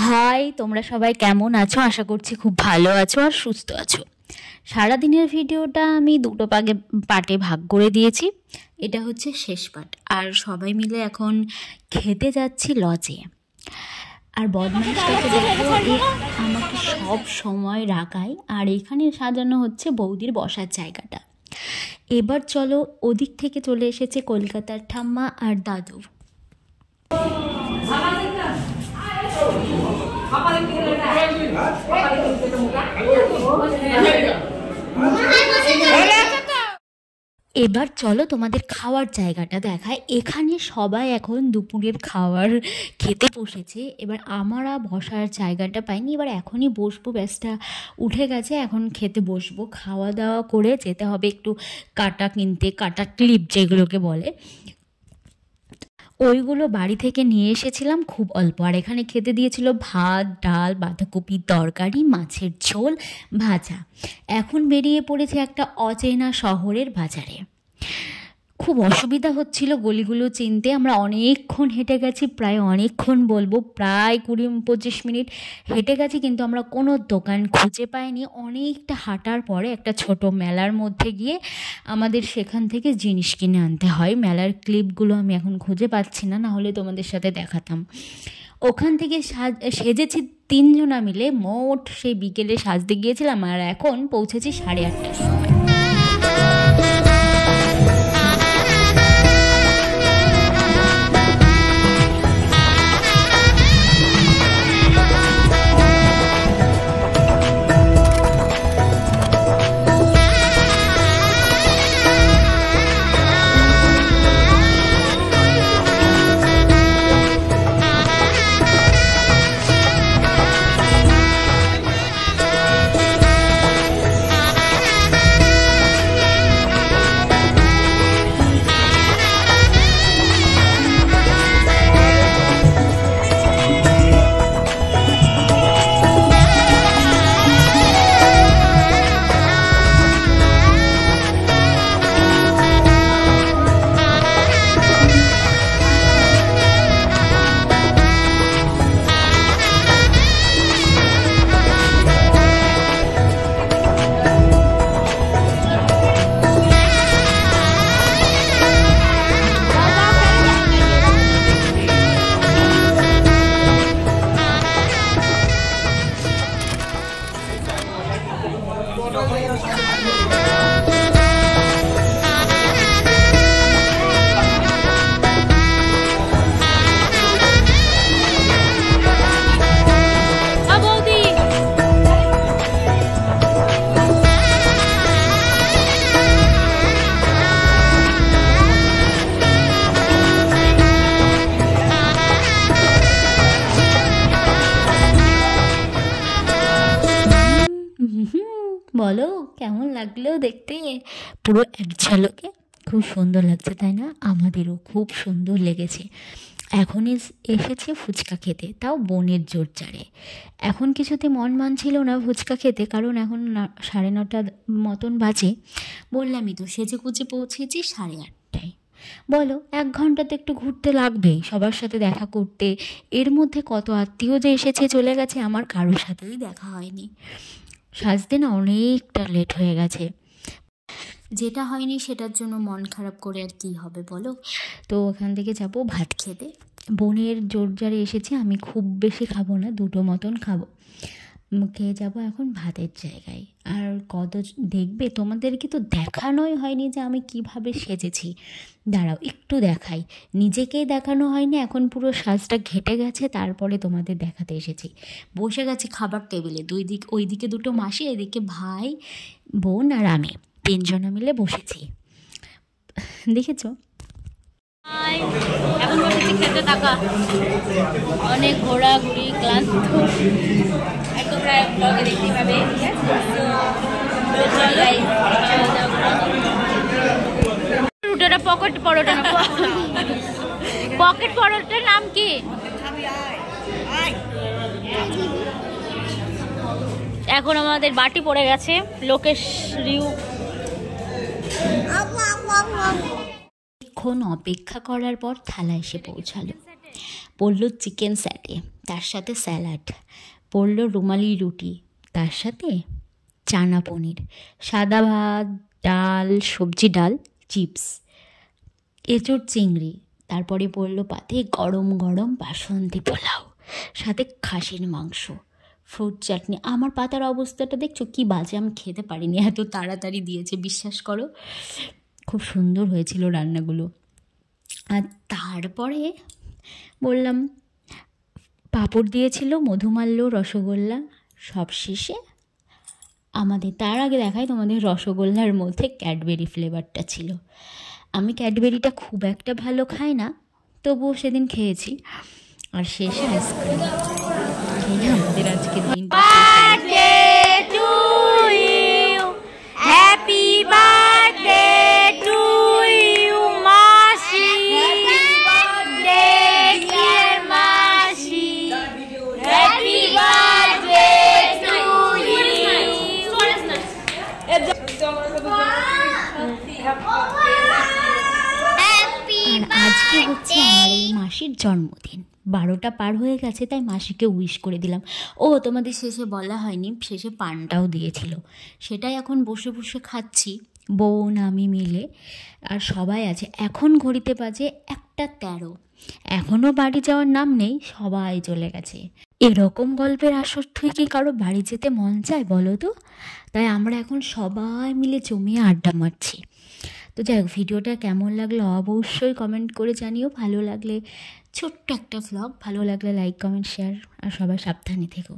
High, তোমরা সবাই কেমন আছো? আশা করছি খুব ভালো আছো আর সুস্থ আছো। সারাদিনের ভিডিওটা আমি দুটো পার্টে ভাগ করে দিয়েছি। এটা হচ্ছে শেষ পার্ট। আর সবাই মিলে এখন খেতে যাচ্ছি লজে। আর বদমাইশটাকে দেখো, আমাকে সব সময় রাগায়। আর এখানে সাজানো হচ্ছে বৌদির বসার জায়গাটা। এবার চলো, ওদিক থেকে চলে এসেছে কলকাতার ঠাম্মা আর দাদু। এবার চলো তোমাদের খাওয়ার জায়গাটা দেখায়। এখানে সবাই এখন দুপুরের খাবার খেতে বসেছে। এবার আমরা বসার জায়গাটা পাইনি, এবার এখনই বসবো, ব্যাসটা উঠে গেছে, এখন খেতে বসবো। খাওয়া দাওয়া করে যেতে হবে একটু কাটা কিনতে, কাটা ক্লিপ যেগুলোকে বলে, ওইগুলো বাড়ি থেকে নিয়ে এসেছিলাম খুব অল্প। আর এখানে খেতে দিয়েছিল ভাত, ডাল, বাঁধাকপির তরকারি, মাছের ঝোল, ভাজা। এখন বেরিয়ে পড়েছে একটা অচেনা শহরের বাজারে। খুব অসুবিধা হচ্ছিল গলিগুলো চিনতে। আমরা অনেকক্ষণ হেঁটে গেছি, প্রায় অনেকক্ষণ বলবো, প্রায় 20-25 মিনিট হেঁটে গেছি, কিন্তু আমরা কোনো দোকান খুঁজে পাইনি। অনেকটা হাঁটার পরে একটা ছোট মেলার মধ্যে গিয়ে আমাদের সেখান থেকে জিনিস কিনে আনতে হয়। মেলার ক্লিপগুলো আমি এখন খুঁজে পাচ্ছি না, নাহলে তোমাদের সাথে দেখাতাম। ওখান থেকে সেজেছি 3 জনা মিলে, মোট সেই বিকেলে সাজতে গিয়েছিলাম। আর এখন পৌঁছেছি 8:30টার সময়। বলো কেমন লাগলো দেখতে? পুরো এক ঝলকে খুব সুন্দর লাগছে, তাই না? আমাদেরও খুব সুন্দর লেগেছে। এখন এসেছে ফুচকা খেতে, তাও বোনের জোর জারে। এখন কিছুতে মন মানছিল না ফুচকা খেতে, কারণ এখন 9:30 মতন বাজে। বললামই তো, সেজে কুচে পৌঁছেছি 8:30টায়। বলো, 1 ঘন্টা তো একটু ঘুরতে লাগবেই, সবার সাথে দেখা করতে। এর মধ্যে কত আত্মীয় যে এসেছে চলে গেছে, আমার কারোর সাথেই দেখা হয়নি। সাজতে না অনেকটা লেট হয়ে গেছে। যেটা হয়নি সেটার জন্য মন খারাপ করে আর কী হবে বলো। তো ওখান থেকে যাবো ভাত খেতে। বোনের জোরজারে এসেছি, আমি খুব বেশি খাবো না, 2টো মতন খাবো। খেয়ে যাবো এখন ভাতের জায়গায়। আর কত দেখবে, তোমাদেরকে তো দেখানোই হয়নি যে আমি কিভাবে সেজেছি। দাঁড়াও একটু দেখাই, নিজেকেই দেখানো হয়নি। এখন পুরো সাজটা ঘেটে গেছে, তারপরে তোমাদের দেখাতে এসেছি। বসে গেছি খাবার টেবিলে, ওইদিকে 2টো মাসি, এদিকে ভাই, বোন আর আমি, 3 জনা মিলে বসেছি। দেখেছ? এখন বসেছি খেতে। টাকা অনেক ঘোরাঘুরি, ক্লান্ত, একদম প্রায় ব্লগে দেখতে পাবে। রুটিটা পকেট পরোটা না, পকেট পরোটার নাম কি? এখন আমাদের বাটি পড়ে গেছে, লোকেশ রিউ। অনেকক্ষণ অপেক্ষা করার পর থালা এসে পৌঁছালো। বলল চিকেন স্যাটে। তার সাথে স্যালাড, পড়লো রুমালি রুটি, তার সাথে চানা পনির, সাদা ভাত, ডাল, সবজি ডাল, চিপস, এঁচোড় চিংড়ি, তারপরে পড়লো পাতে গরম গরম বাসন্তী পোলাও, সাথে খাসির মাংস, ফ্রুট চাটনি। আমার পাতার অবস্থাটা দেখছো কি বাজে, আমি খেতে পারিনি, এত তাড়াতাড়ি দিয়েছে, বিশ্বাস করো। খুব সুন্দর হয়েছিল রান্নাগুলো। আর তারপরে বললাম পাঁপড় দিয়েছিল, মধুমাল্য, রসগোল্লা, সব শেষে আমাদের, তার আগে দেখাই তোমাদের, রসগোল্লার মধ্যে ক্যাডবেরি ফ্লেভারটা ছিল। আমি ক্যাডবেরিটা খুব একটা ভালো খাই না, তবুও সেদিন খেয়েছি। আর শেষে আইসক্রিম খেয়ে আমাদের আজকে দিনটা আজকে হচ্ছে আমার এই মাসির জন্মদিন। 12টা পার হয়ে গেছে, তাই মাসিকে উইশ করে দিলাম। ও তোমাদের শেষে বলা হয়নি, শেষে পানটাও দিয়েছিল, সেটাই এখন বসে বসে খাচ্ছি, বোন আমি মিলে। আর সবাই আছে। এখন ঘড়িতে বাজে 1:13। এখনও বাড়ি যাওয়ার নাম নেই, সবাই চলে গেছে। এরকম গল্পের আসর থেকে কি কারো বাড়ি যেতে মন চায় বলো তো? তাই আমরা এখন সবাই মিলে জমিয়ে আড্ডা মারছি। তো যাই হোক, ভিডিওটা কেমন লাগলো অবশ্যই কমেন্ট করে জানিও। ভালো লাগলে ছোট্ট একটা ভ্লগ, ভালো লাগলে লাইক, কমেন্ট, শেয়ার। আর সবাই সাবধানে থেকো।